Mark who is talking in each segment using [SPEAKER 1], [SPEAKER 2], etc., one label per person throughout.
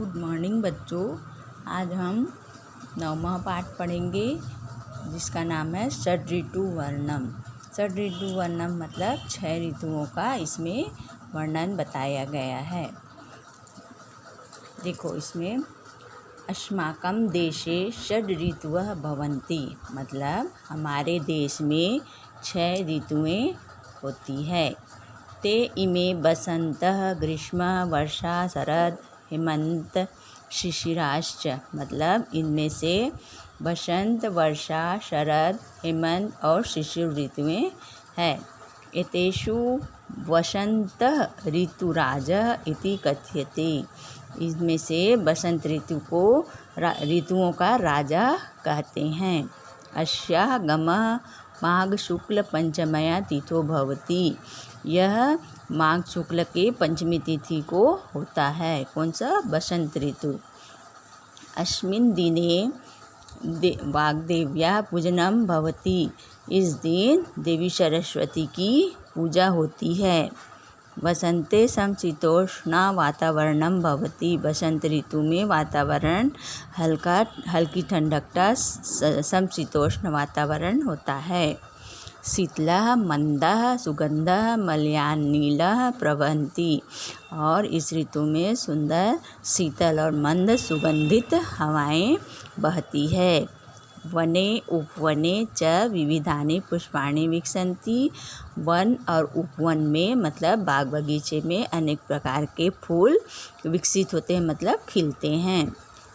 [SPEAKER 1] Good morning बच्चों। आज हम 9वां पाठ पढ़ेंगे जिसका नाम है षड ऋतु वर्णम। षड ऋतु वर्णम मतलब 6 ऋतुओं का इसमें वर्णन बताया गया है। देखो इसमें अस्माकं देशे षड ऋतवः भवन्ति मतलब हमारे देश में 6 ऋतुएं होती है। ते इमे बसंतः ग्रीष्म वर्षा शरद हेमंत शिशिराश्च मतलब इनमें से बसंत वर्षा शरद हेमंत और शिशिर ऋतुएं हैं। एतेषु वसंत ऋतुराजः इति कथ्यते। इसमें से बसंत ऋतु को ऋतुओं का राजा कहते हैं। अस्याः गमः माघ शुक्ल पंचमया तिथो भवति। यह माघ शुक्ल के पंचमी तिथि को होता है। कौन सा? बसंत ऋतु। अस्मिन् दिने वाग्देव्याः पूजनम भवति। इस दिन देवी सरस्वती की पूजा होती है। वसंते समशीतोष्ण वातावरणम भवति। बसंत ऋतु में वातावरण हल्की ठंडक का समशीतोष्ण वातावरण होता है। शीतलः मंदः सुगंधः मलयानिलः प्रवहन्ति। और इस ऋतु में सुंदर शीतल और मंद सुगंधित हवाएं बहती है। वने उपवने च विविधानि पुष्पाणि विकसन्ति। वन और उपवन में मतलब बाग बगीचे में अनेक प्रकार के फूल विकसित होते हैं मतलब खिलते हैं।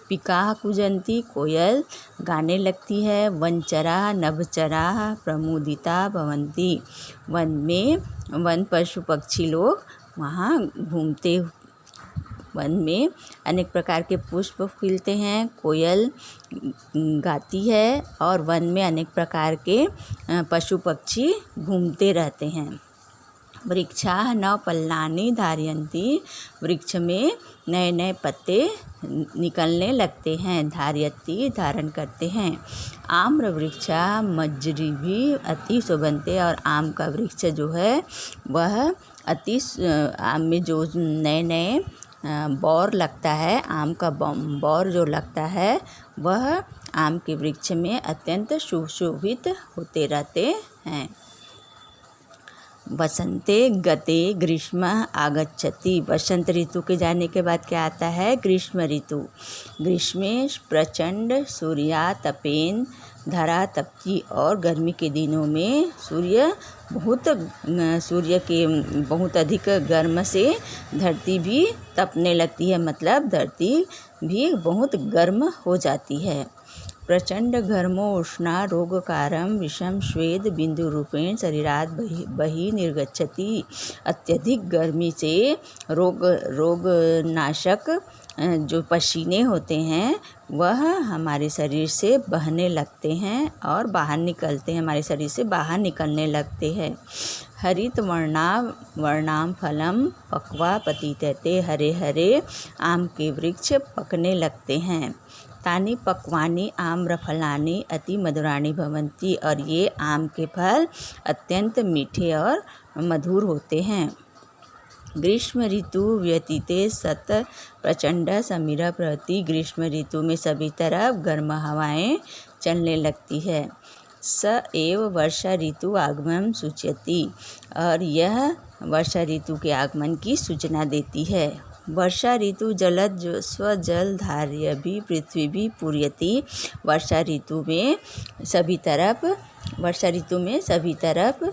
[SPEAKER 1] पिकाः कूजन्ति कोयल गाने लगती है। वनचराः नभचराः प्रमुदिता भवन्ति। वन पशु पक्षी लोग वहाँ घूमते। वन में अनेक प्रकार के पुष्प खिलते हैं। कोयल गाती है और वन में अनेक प्रकार के पशु पक्षी घूमते रहते हैं। वृक्षाः नवपल्लानि धारयन्ति। वृक्ष में नए नए पत्ते निकलने लगते हैं। धारयति धारण करते हैं। आम्र वृक्षाः मज्जरीभिः अति शोभन्ते। और आम का वृक्ष जो है वह आम में जो नए नए बौर लगता है, आम का बौर जो लगता है वह आम के वृक्ष में अत्यंत सुशोभित होते रहते हैं। वसंते गते ग्रीष्म आगच्छति। वसंत ऋतु के जाने के बाद क्या आता है? ग्रीष्म ऋतु। ग्रीष्मे प्रचंड सूर्यातपेन धरा तपती। और गर्मी के दिनों में सूर्य के बहुत अधिक गर्म से धरती भी तपने लगती है मतलब धरती भी बहुत गर्म हो जाती है। प्रचंड घर्मो उष्णा रोगकारं विषम स्वेद बिंदु रूपेण शरीरात बहि निर्गच्छति। अत्यधिक गर्मी से रोगनाशक जो पसीने होते हैं वह हमारे शरीर से बहने लगते हैं और बाहर निकलते हैं, हमारे शरीर से बाहर निकलने लगते हैं। हरित वर्णाम फलम पक्वा पतितते। हरे हरे आम के वृक्ष पकने लगते हैं। तानि पक्वानि आम्रफलानि अति मधुराणि भवन्ति। और ये आम के फल अत्यंत मीठे और मधुर होते हैं। ग्रीष्म ऋतु व्यतीते सत प्रचंड समीर प्रवृत्ति। ग्रीष्म ऋतु में सभी तरफ गर्म हवाएं चलने लगती है। स एव वर्षा ऋतु आगमन सूचयति। और यह वर्षा ऋतु के आगमन की सूचना देती है। वर्षा ऋतु जलद स्वजल धार्यभिः पृथ्वीभिः पूर्यति। वर्षा ऋतु में सभी तरफ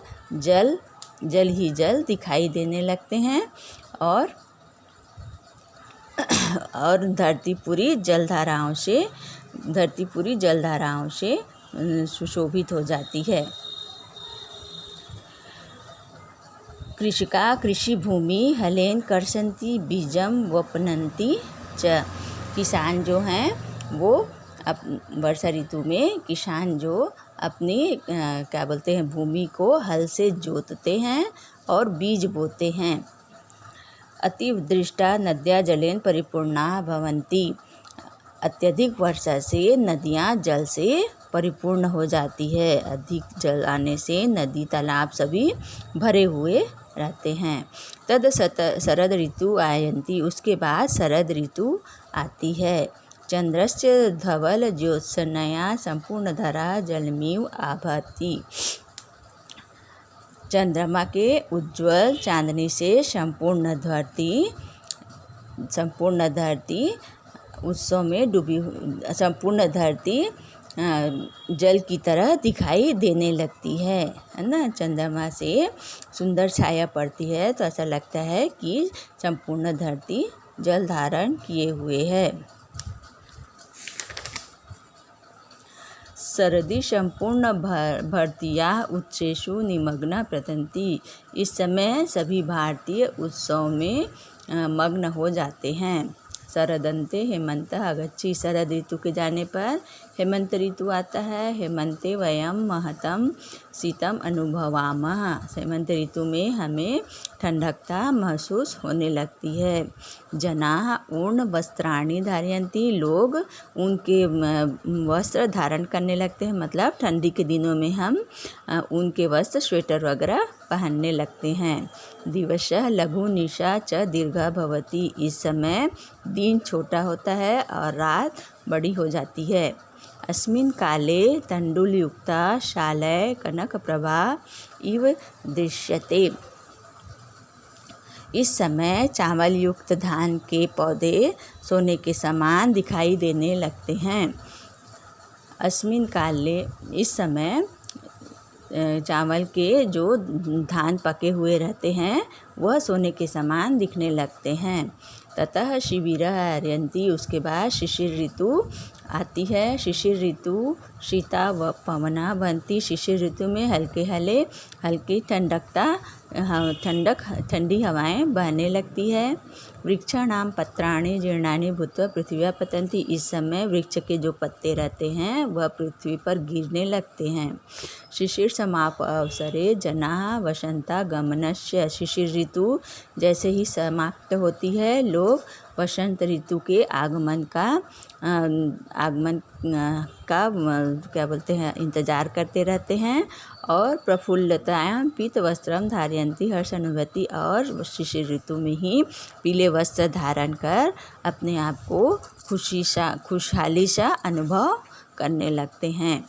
[SPEAKER 1] जल ही जल दिखाई देने लगते हैं और धरती पूरी जलधाराओं से सुशोभित हो जाती है। कृषिका कृषि भूमि हलेन कर्षन्ति बीजम वपनन्ति च। किसान जो हैं वो वर्षा ऋतु में किसान जो अपनी भूमि को हल से जोतते हैं और बीज बोते हैं। अतिवृष्टा नद्या जलेन परिपूर्णा भवन्ति। अत्यधिक वर्षा से नदियाँ जल से परिपूर्ण हो जाती है। अधिक जल आने से नदी तालाब सभी भरे हुए रहते हैं। तद शरद ऋतु आयन्ति, उसके बाद शरद ऋतु आती है। चंद्रस्य धवल ज्योत्सनया संपूर्ण धरा जलमिव आभाति, चंद्रमा के उज्ज्वल चांदनी से संपूर्ण धरती उत्सव में डूबी, संपूर्ण धरती जल की तरह दिखाई देने लगती है ना। चंद्रमा से सुंदर छाया पड़ती है तो ऐसा लगता है कि संपूर्ण धरती जल धारण किए हुए है। शरदि संपूर्ण भारतीया उत्सवेषु निमग्ना प्रतन्ति, इस समय सभी भारतीय उत्सव में मग्न हो जाते हैं। शरदन्ते हेमंत आगच्छति, शरद ऋतु के जाने पर हेमंत ऋतु आता है। हेमंते वयम महतम शीतम अनुभवामः, हेमंत ऋतु में हमें ठंडकता महसूस होने लगती है। जनाः ऊर्ण वस्त्राणि धारयन्ति, लोग उनके वस्त्र धारण करने लगते हैं, मतलब ठंडी के दिनों में हम उनके वस्त्र स्वेटर वगैरह पहनने लगते हैं। दिवसः लघु निशा च दीर्घा भवति, इस समय दिन छोटा होता है और रात बड़ी हो जाती है। अस्मिन् काले तण्डुलयुक्ता शालय कनकप्रभा इव दृश्यते, इस समय चावल युक्त धान के पौधे सोने के समान दिखाई देने लगते हैं। अस्मिन् काले, इस समय चावल के जो धान पके हुए रहते हैं वह सोने के समान दिखने लगते हैं। ततः शिशिरः आरयन्ति, उसके बाद शिशिर ऋतु आती है। शिशिर ऋतु शीता व पवना बनती, शिशिर ऋतु में हल्की ठंडी हवाएं बहने लगती है। वृक्षाणां पत्राणि जीर्णानि भूत्वा पृथिव्या पतन्ति, इस समय वृक्ष के जो पत्ते रहते हैं वह पृथ्वी पर गिरने लगते हैं। शिशिर समापअवसरे जनाः वसन्तागमनस्य, शिशिर ऋतु जैसे ही समाप्त होती है लोग वसंत ऋतु के आगमन का क्या बोलते हैं इंतज़ार करते रहते हैं। और प्रफुल्लतायां पीत वस्त्रम धारयन्ति हर्षानुभूति, और शिशिर ऋतु में ही पीले वस्त्र धारण कर अपने आप को खुशहाली सा अनुभव करने लगते हैं।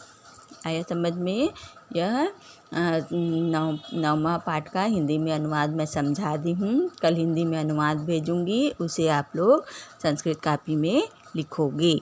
[SPEAKER 1] आया समझ में? यह 9वां पाठ का हिंदी में अनुवाद मैं समझा दी हूँ। कल हिंदी में अनुवाद भेजूँगी, उसे आप लोग संस्कृत कापी में लिखोगे।